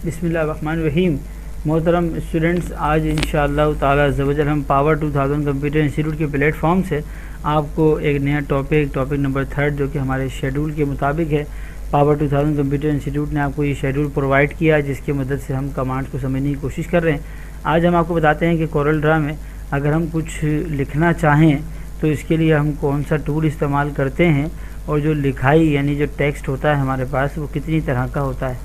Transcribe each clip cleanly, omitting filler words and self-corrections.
बिस्मिल्लाहिर्रहमानिर्रहीम। मोहतरम स्टूडेंट्स, आज इंशाअल्लाह ताला ज़वजल हम पावर 2000 कंप्यूटर इंस्टीट्यूट के प्लेटफॉर्म से आपको एक नया टॉपिक नंबर 3 जो कि हमारे शेड्यूल के मुताबिक है। पावर 2000 कंप्यूटर इंस्टीट्यूट ने आपको ये शेड्यूल प्रोवाइड किया जिसकी मदद से हम कमांड्स को समझने की कोशिश कर रहे हैं। आज हम आपको बताते हैं कि कोरल ड्रा में अगर हम कुछ लिखना चाहें तो इसके लिए हम कौन सा टूल इस्तेमाल करते हैं और जो लिखाई यानी जो टेक्स्ट होता है हमारे पास वो कितनी तरह का होता है।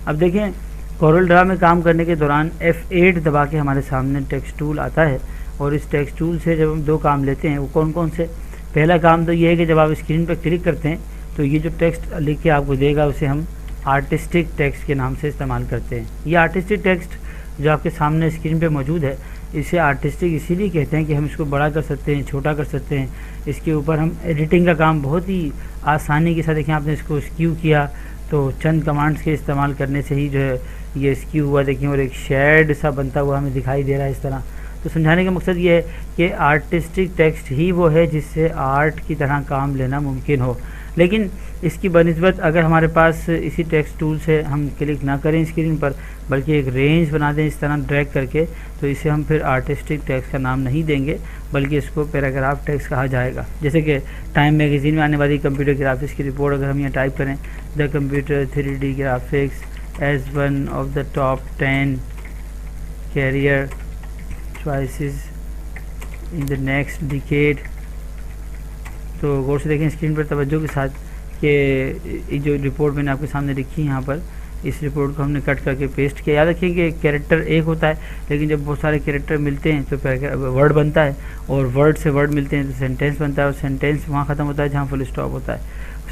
अब देखें, कोरल ड्रा में काम करने के दौरान F8 दबा के हमारे सामने टेक्स्ट टूल आता है और इस टेक्स्ट टूल से जब हम दो काम लेते हैं वो कौन कौन से। पहला काम तो ये है कि जब आप स्क्रीन पर क्लिक करते हैं तो ये जो टेक्स्ट लिख के आपको देगा उसे हम आर्टिस्टिक टेक्स्ट के नाम से इस्तेमाल करते हैं। ये आर्टिस्टिक टेक्स्ट जो आपके सामने स्क्रीन पे मौजूद है इसे आर्टिस्टिक इसीलिए कहते हैं कि हम इसको बड़ा कर सकते हैं, छोटा कर सकते हैं। इसके ऊपर हम एडिटिंग का काम बहुत ही आसानी के साथ, देखें आपने इसको स्क्यू किया तो चंद कमांड्स के इस्तेमाल करने से ही जो है ये स्क्यू हुआ, देखिए, और एक शेड सा बनता हुआ हमें दिखाई दे रहा है इस तरह। तो समझाने का मकसद ये है कि आर्टिस्टिक टेक्स्ट ही वो है जिससे आर्ट की तरह काम लेना मुमकिन हो। लेकिन इसकी बनिस्बत अगर हमारे पास इसी टेक्स्ट टूल से हम क्लिक ना करें स्क्रीन पर बल्कि एक रेंज बना दें इस तरह ड्रैग करके, तो इसे हम फिर आर्टिस्टिक टेक्स्ट का नाम नहीं देंगे बल्कि इसको पैराग्राफ टेक्स्ट कहा जाएगा। जैसे कि टाइम मैगज़ीन में आने वाली कंप्यूटर ग्राफिक्स की रिपोर्ट अगर हम यहाँ टाइप करें, the computer 3D graphics as one of the top 10 career choices in the next decade. तो गौर से देखें स्क्रीन पर तवज्जो के साथ कि जो रिपोर्ट मैंने आपके सामने लिखी है यहाँ पर, इस रिपोर्ट को हमने कट करके पेस्ट किया। याद रखिए कि कैरेक्टर एक होता है लेकिन जब बहुत सारे कैरेक्टर मिलते हैं तो वर्ड बनता है और वर्ड से वर्ड मिलते हैं तो सेंटेंस बनता है और सेंटेंस वहाँ ख़त्म होता है जहाँ फुल स्टॉप होता है।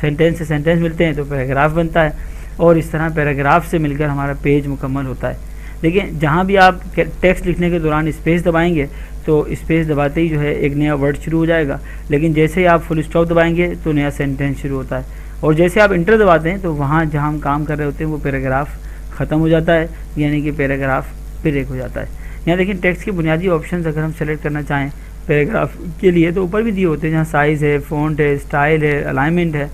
सेंटेंस से सेंटेंस मिलते हैं तो पैराग्राफ बनता है और इस तरह पैराग्राफ से मिलकर हमारा पेज मुकम्मल होता है। देखिए, जहाँ भी आप टेक्स्ट लिखने के दौरान स्पेस दबाएंगे तो स्पेस दबाते ही जो है एक नया वर्ड शुरू हो जाएगा, लेकिन जैसे ही आप फुल स्टॉप दबाएंगे तो नया सेंटेंस शुरू होता है और जैसे आप इंटर दबाते हैं तो वहाँ जहाँ हम काम कर रहे होते हैं वो पैराग्राफ ख़त्म हो जाता है, यानी कि पैराग्राफ ब्रेक हो जाता है। यहाँ देखिए टेक्स्ट के बुनियादी ऑप्शंस अगर हम सेलेक्ट करना चाहें पैराग्राफ के लिए तो ऊपर भी दिए होते हैं, जहाँ साइज़ है, फ़ॉन्ट है, स्टाइल है, अलाइनमेंट है।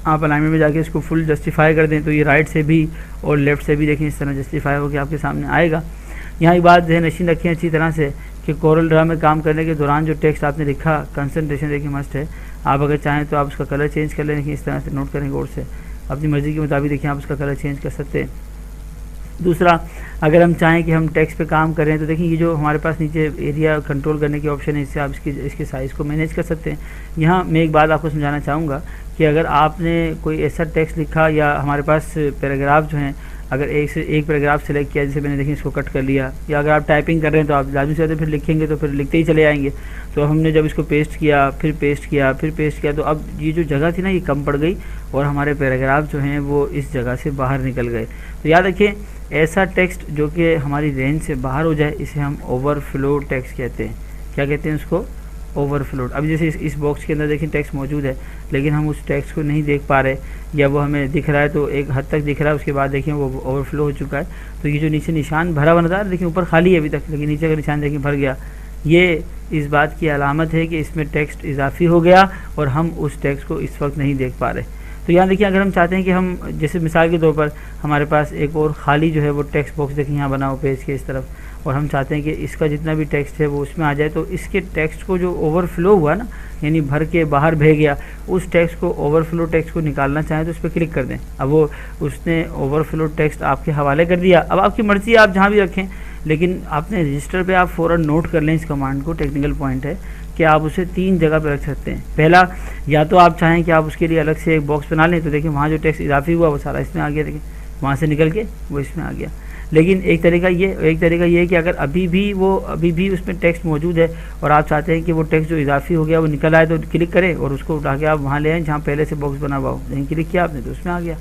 आप अलाइनमेंट में जाके इसको फुल जस्टिफाई कर दें तो ये राइट से भी और लेफ़्ट से भी देखें इस तरह जस्टिफाई होकर आपके सामने आएगा। यहाँ एक बात जहन नशीन रखें अच्छी तरह से कि कोरल ड्रा में काम करने के दौरान जो टेक्स्ट आपने लिखा कंसंट्रेशन देखिए मस्ट है। आप अगर चाहें तो आप उसका कलर चेंज कर लें, देखिए इस तरह से नोट करें गौर से, अपनी मर्ज़ी के मुताबिक देखिए आप उसका कलर चेंज कर सकते हैं। दूसरा, अगर हम चाहें कि हम टेक्स्ट पे काम करें तो देखिए ये जो हमारे पास नीचे एरिया कंट्रोल करने की ऑप्शन है, इससे आप इसके साइज़ को मैनेज कर सकते हैं। यहाँ मैं एक बात आपको समझाना चाहूँगा कि अगर आपने कोई ऐसा टेक्स्ट लिखा या हमारे पास पैराग्राफ जो हैं अगर एक से एक पैराग्राफ सेलेक्ट किया, जैसे मैंने देखिए इसको कट कर लिया, या अगर आप टाइपिंग कर रहे हैं तो आप लाजमी से फिर लिखेंगे तो फिर लिखते ही चले आएंगे। तो हमने जब इसको पेस्ट किया फिर पेस्ट किया फिर पेस्ट किया तो अब ये जो जगह थी ना ये कम पड़ गई और हमारे पैराग्राफ जो हैं वो इस जगह से बाहर निकल गए। तो याद रखिए ऐसा टेक्स्ट जो कि हमारी रेंज से बाहर हो जाए इसे हम ओवरफ्लो टेक्स्ट कहते हैं। क्या कहते हैं उसको? ओवरफ्लो। अब जैसे इस बॉक्स के अंदर देखिए टेक्स्ट मौजूद है लेकिन हम उस टेक्स्ट को नहीं देख पा रहे या वो हमें दिख रहा है तो एक हद तक दिख रहा है, उसके बाद देखिए वो ओवरफ्लो हो चुका है। तो ये जो नीचे निशान भरा हुआ नज़र आ रहा है, देखिए ऊपर खाली है अभी तक लेकिन नीचे का निशान देखिए भर गया, ये इस बात की अलामत है कि इसमें टेक्स्ट इजाफी हो गया और हम उस टेक्स्ट को इस वक्त नहीं देख पा रहे। तो यहाँ देखिए अगर हम चाहते हैं कि हम जैसे मिसाल के तौर पर हमारे पास एक और ख़ाली जो है वो टेक्स्ट बॉक्स देखिए यहाँ बना हो पेज के इस तरफ और हम चाहते हैं कि इसका जितना भी टेक्स्ट है वो उसमें आ जाए, तो इसके टेक्स्ट को जो ओवरफ्लो हुआ ना यानी भर के बाहर बह गया, उस टेक्स्ट को ओवरफ्लो टेक्स्ट को निकालना चाहें तो उस पर क्लिक कर दें। अब वो उसने ओवरफ्लो टेक्स्ट आपके हवाले कर दिया। अब आपकी मर्ज़ी आप जहाँ भी रखें, लेकिन आपने रजिस्टर पे आप फ़ौरन नोट कर लें इस कमांड को। टेक्निकल पॉइंट है कि आप उसे 3 जगह पर रख सकते हैं। पहला, या तो आप चाहें कि आप उसके लिए अलग से एक बॉक्स बना लें, तो देखिए वहाँ जो टेक्स्ट इजाफी हुआ वो सारा इसमें आ गया, देखिए वहाँ से निकल के वो इसमें आ गया। लेकिन एक तरीका ये है कि अगर अभी भी उसमें टेक्स्ट मौजूद है और आप चाहते हैं कि वो टेक्स्ट जो इजाफी हो गया वो निकल आए तो क्लिक करें और उसको उठा के आप वहाँ ले आएँ जहाँ पहले से बॉक्स बना हुआ हो। नहीं क्लिक किया आपने तो उसमें आ गया।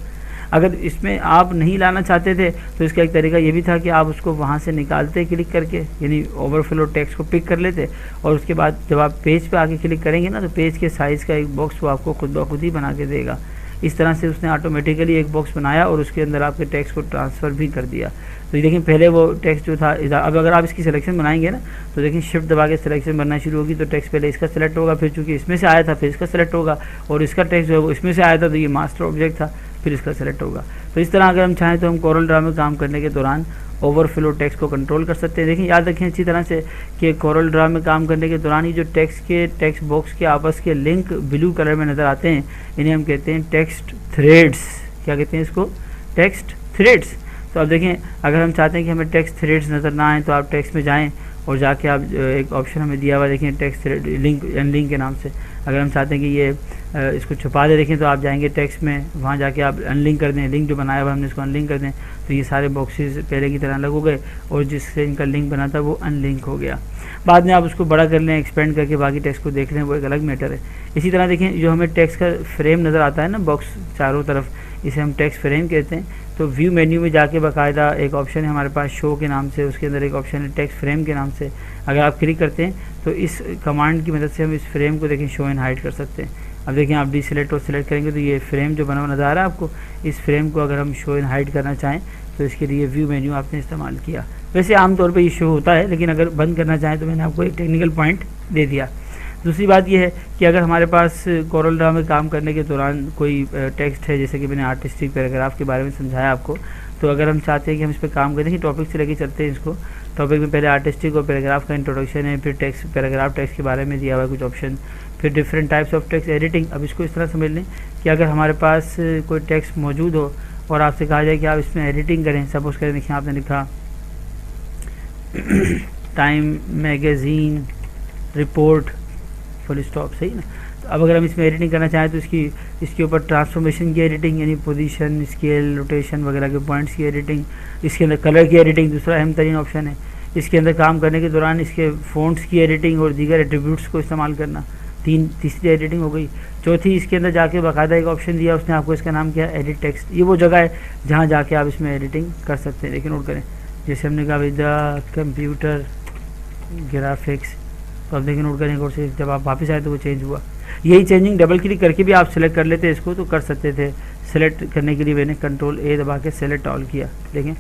अगर इसमें आप नहीं लाना चाहते थे तो इसका एक तरीका ये भी था कि आप उसको वहाँ से निकालते क्लिक करके, यानी ओवरफ्लो टेक्स्ट को पिक कर लेते और उसके बाद जब आप पेज पे आके क्लिक करेंगे ना तो पेज के साइज़ का एक बॉक्स वो आपको खुद ब खुद ही बना के देगा। इस तरह से उसने ऑटोमेटिकली एक बॉक्स बनाया और उसके अंदर आपके टेक्स्ट को ट्रांसफ़र भी कर दिया। तो ये देखिए पहले वो टेक्स्ट जो था, अब अगर आप इसकी सिलेक्शन बनाएंगे ना तो देखिए शिफ्ट दबा के सिलेक्शन बनना शुरू होगी। तो टेक्स्ट पहले इसका सेलेक्ट होगा, फिर चूँकि इसमें से आया था फिर इसका सेलेक्ट होगा और इसका टेक्स्ट जो है वो इसमें से आया था तो ये मास्टर ऑब्जेक्ट था फिर इसका सेलेक्ट होगा। तो इस तरह अगर हम चाहें तो हम कोरल ड्रा में काम करने के दौरान ओवरफ्लो टेक्स्ट को कंट्रोल कर सकते हैं। देखिए याद रखें अच्छी तरह से कि कोरल ड्रा में काम करने के दौरान ये जो टेक्स्ट बॉक्स के आपस के लिंक ब्लू कलर में नज़र आते हैं, इन्हें हम कहते हैं टेक्स्ट थ्रेड्स। क्या कहते हैं इसको? Text threads. तो अब देखें अगर हम चाहते हैं कि हमें टेक्स्ट थ्रेड्स नज़र ना आए तो आप टेक्स्ट में जाएं और जाके आप एक ऑप्शन हमें दिया हुआ देखें टेक्स्ट थ्रेड लिंक अनलिंक के नाम से। अगर हम चाहते हैं कि ये इसको छुपा दे देखें तो आप जाएंगे टेक्स्ट में, वहाँ जाके आप अनलिंक कर दें, लिंक जो बनाया हुआ हमने इसको अनलिंक कर दें, तो ये सारे बॉक्सेस पहले की तरह अलग हो गए और जिससे इनका लिंक बना था वो अनलिंक हो गया। बाद में आप उसको बड़ा कर लें, एक्सपेंड करके बाकी टेक्स्ट को देख लें, वो एक अलग मैटर है। इसी तरह देखें जो हमें टेक्स्ट का फ्रेम नज़र आता है ना बॉक्स चारों तरफ, इसे हम टेक्स्ट फ्रेम कहते हैं। तो व्यू मेन्यू में जाके बाकायदा एक ऑप्शन है हमारे पास शो के नाम से, उसके अंदर एक ऑप्शन है टेक्स्ट फ्रेम के नाम से। अगर आप क्लिक करते हैं तो इस कमांड की मदद से हम इस फ्रेम को देखें शो एंड हाइड कर सकते हैं। अब देखें आप डी सिलेक्ट और सिलेक्ट करेंगे तो ये फ्रेम जो बना हुआ नज़र आ रहा है आपको, इस फ्रेम को अगर हम शो एंड हाइड करना चाहें तो इसके लिए व्यू मेन्यू आपने इस्तेमाल किया। वैसे आमतौर पर ये शो होता है, लेकिन अगर बंद करना चाहें तो मैंने आपको एक टेक्निकल पॉइंट दे दिया। दूसरी बात यह है कि अगर हमारे पास कोरल ड्रा में काम करने के दौरान कोई टेक्स्ट है, जैसे कि मैंने आर्टिस्टिक पैराग्राफ के बारे में समझाया आपको, तो अगर हम चाहते हैं कि हम इस पर काम करें कि टॉपिक से लेके चलते हैं इसको। टॉपिक में पहले आर्टिस्टिक और पैराग्राफ का इंट्रोडक्शन है, फिर टेक्स्ट पैराग्राफ टेक्स्ट के बारे में दिया हुआ है कुछ ऑप्शन, फिर different types of text editing. अब इसको इस तरह समझ लें कि अगर हमारे पास कोई टेक्स्ट मौजूद हो और आपसे कहा जाए कि आप इसमें एडिटिंग करें, सपोज करें देखिए आपने लिखा time magazine report full stop, सही ना। तो अब अगर हम इसमें एडिटिंग करना चाहें तो इसके ऊपर ट्रांसफॉर्मेशन की एडिटिंग यानी पोजीशन, स्केल, रोटेशन वगैरह के पॉइंट्स की एडिटिंग, इसके अंदर कलर की एडिटिंग दूसरा अहम तरीन ऑप्शन है। इसके अंदर काम करने के दौरान इसके फ़ॉन्ट्स की एडिटिंग और दीगर एट्रीब्यूट्स को इस्तेमाल करना, तीसरी एडिटिंग हो गई। चौथी इसके अंदर जाके बाकायदा एक ऑप्शन दिया उसने आपको, इसका नाम क्या है? Edit text. ये वो जगह है जहाँ जाके आप इसमें एडिटिंग कर सकते हैं। लेकिन नोट करें जैसे हमने कहा द कंप्यूटर ग्राफिक्स, तो अब देखिए नोट करें और से जब आप वापस आए तो वो चेंज हुआ। यही चेंजिंग डबल क्लिक करके भी आप सेलेक्ट कर लेते इसको तो कर सकते थे। सेलेक्ट करने के लिए मैंने कंट्रोल ए दबा के सेलेक्ट ऑल किया, देखें।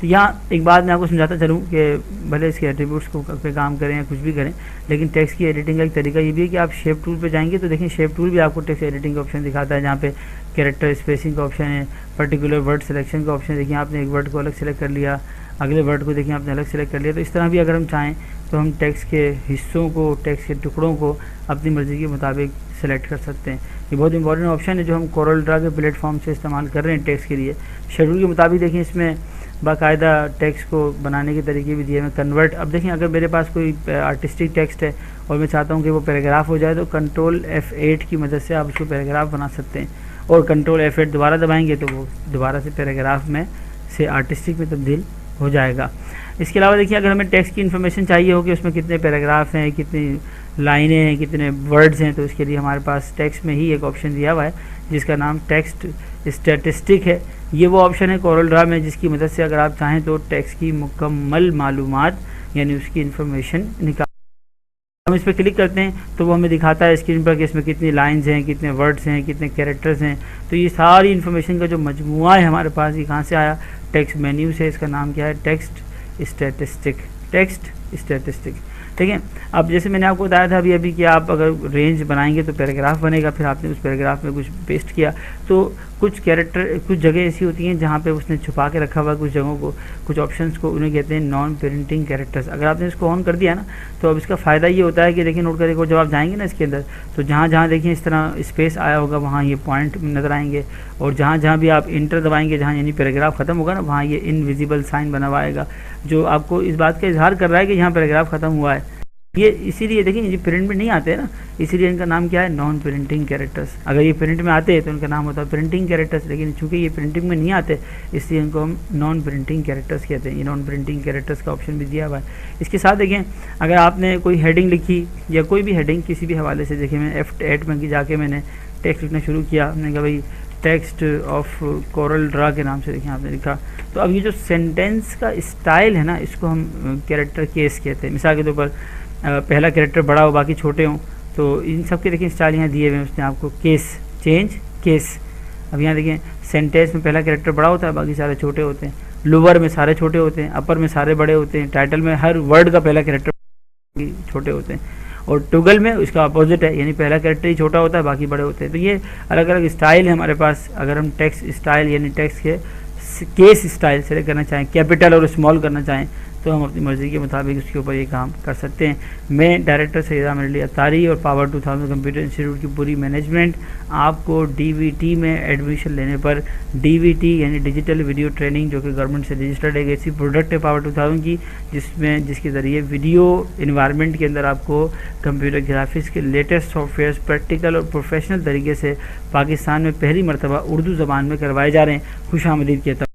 तो यहाँ एक बात मैं आपको समझाता चलूँ कि भले इसके एट्रीब्यूट्स को पे काम करें या कुछ भी करें, लेकिन टेक्स्ट की एडिटिंग का एक तरीका ये भी है कि आप शेप टूल पे जाएंगे तो देखें शेप टूल भी आपको टेक्स्ट एडिटिंग का ऑप्शन दिखाता है, जहाँ पे कैरेक्टर स्पेसिंग का ऑप्शन है, पर्टिकुलर वर्ड सिलेक्शन का ऑप्शन। देखिए आपने एक वर्ड को अलग सेलेक्ट कर लिया, अगले वर्ड को देखिए आपने अलग सेलेक्ट कर लिया। तो इस तरह भी अगर हम चाहें तो हम टेक्स्ट के हिस्सों को, टेक्स्ट के टुकड़ों को अपनी मर्ज़ी के मुताबिक सेलेक्ट कर सकते हैं। ये बहुत इंपॉर्टेंट ऑप्शन है जो हम कोरल ड्रा के प्लेटफॉर्म से इस्तेमाल कर रहे हैं टेक्स्ट के लिए। शेड्यूल के मुताबिक देखिए इसमें बाकायदा टेक्स्ट को बनाने के तरीके भी दिए हैं। कन्वर्ट, अब देखें अगर मेरे पास कोई आर्टिस्टिक टेक्स्ट है और मैं चाहता हूँ कि वो पैराग्राफ हो जाए तो कंट्रोल F8 की मदद से आप उसको पैराग्राफ बना सकते हैं, और कंट्रोल F8 दोबारा दबाएंगे तो वो दोबारा से पैराग्राफ में से आर्टिस्टिक में तब्दील हो जाएगा। इसके अलावा देखिए अगर हमें टेक्स्ट की इन्फॉर्मेशन चाहिए हो कि उसमें कितने पैराग्राफ हैं, कितनी लाइनें हैं, कितने वर्ड्स हैं, तो इसके लिए हमारे पास टेक्स्ट में ही एक ऑप्शन दिया हुआ है जिसका नाम टेक्स्ट स्टैटिस्टिक है। ये वो ऑप्शन है कोरल ड्रा में जिसकी मदद से अगर आप चाहें तो टेक्स्ट की मुकम्मल मालूमात यानी उसकी इन्फॉर्मेशन निकाल। हम इस पर क्लिक करते हैं तो वो हमें दिखाता है स्क्रीन पर कि इसमें कितनी लाइंस हैं, कितने वर्ड्स हैं, कितने कैरेक्टर्स हैं। तो ये सारी इन्फॉर्मेशन का जो मजमुआ है हमारे पास, ये कहाँ से आया? टेक्स्ट मेन्यू से। इसका नाम क्या है? Text statistic. टेक्स्ट स्टैटिस्टिक, ठीक है। अब जैसे मैंने आपको बताया था अभी कि आप अगर रेंज बनाएंगे तो पैराग्राफ बनेगा, फिर आपने उस पैराग्राफ में कुछ पेस्ट किया तो कुछ कैरेक्टर, कुछ जगह ऐसी होती हैं जहाँ पे उसने छुपा के रखा हुआ कुछ जगहों को, कुछ ऑप्शंस को, उन्हें कहते हैं नॉन प्रिंटिंग कैरेक्टर्स। अगर आपने इसको ऑन कर दिया ना तो अब इसका फ़ायदा ये होता है कि देखिए नोट करें, जब आप जाएंगे ना इसके अंदर तो जहाँ जहाँ देखिए इस तरह स्पेस आया होगा वहाँ ये पॉइंट नज़र आएंगे, और जहाँ जहाँ भी आप इंटर दबाएंगे, जहाँ यानी पैराग्राफ ख़त्म होगा ना, वहाँ ये इनविजिबल साइन बना हुआ आएगा जो आपको इस बात का इजहार कर रहा है कि यहाँ पैराग्राफ ख़त्म हुआ है। ये इसीलिए देखिए ये प्रिंट में नहीं आते हैं ना, इसीलिए इनका नाम क्या है? Non printing characters. अगर ये प्रिंट में आते हैं तो इनका नाम होता है प्रिंटिंग कैरेक्टर्स, लेकिन चूंकि ये प्रिंटिंग में नहीं आते इसलिए इनको हम नॉन प्रिंटिंग कैरेक्टर्स कहते हैं। ये नॉन प्रिंटिंग कैरेक्टर्स का ऑप्शन भी दिया हुआ है। इसके साथ देखें अगर आपने कोई हेडिंग लिखी या कोई भी हेडिंग किसी भी हवाले से, देखिए मैं F8 में जाके मैंने टेक्स्ट लिखना शुरू किया, हमने कहा भाई टेक्स्ट ऑफ कोरल ड्रा के नाम से, देखिए आपने लिखा। तो अब ये जो सेंटेंस का स्टाइल है ना, इसको हम कैरेक्टर केस कहते हैं। मिसाल के तौर पर पहला कैरेक्टर बड़ा हो बाकी छोटे हों, तो इन सब के देखिए स्टाइल यहाँ दिए हुए हैं उसने आपको। Case, change case. अब यहाँ देखिए सेंटेंस में पहला कैरेक्टर बड़ा होता है, बाकी सारे छोटे होते हैं। लोअर में सारे छोटे होते हैं, अपर में सारे बड़े होते हैं। टाइटल में हर वर्ड का पहला कैरेक्टर छोटे होते हैं। और टोगल में उसका अपोजिट है, यानी पहला कैरेक्टर ही छोटा होता है, बाकी बड़े होते हैं। तो ये अलग अलग स्टाइल है हमारे पास। अगर हम टेक्स्ट स्टाइल यानी टेक्स्ट के केस स्टाइल सेलेक्ट करना चाहें, कैपिटल और स्मॉल करना चाहें, तो हम अपनी मर्ज़ी के मुताबिक उसके ऊपर ये काम कर सकते हैं। मैं डायरेक्टर सैयद आमिर अली अतारी और पावर 2000 कंप्यूटर इंस्टीट्यूट की पूरी मैनेजमेंट आपको DVT में एडमिशन लेने पर, DVT यानी डिजिटल वीडियो ट्रेनिंग, जो कि गवर्नमेंट से रजिस्टर्ड एक ऐसी प्रोडक्ट है पावर 2000 की, जिसके ज़रिए वीडियो इन्वायरमेंट के अंदर आपको कंप्यूटर ग्राफिक्स के लेटेस्ट सॉफ्टवेयर प्रैक्टिकल और प्रोफेशनल तरीके से पाकिस्तान में पहली मरतबा उर्दू ज़बान में करवाए जा रहे हैं। खुशामदीद कहता हूं।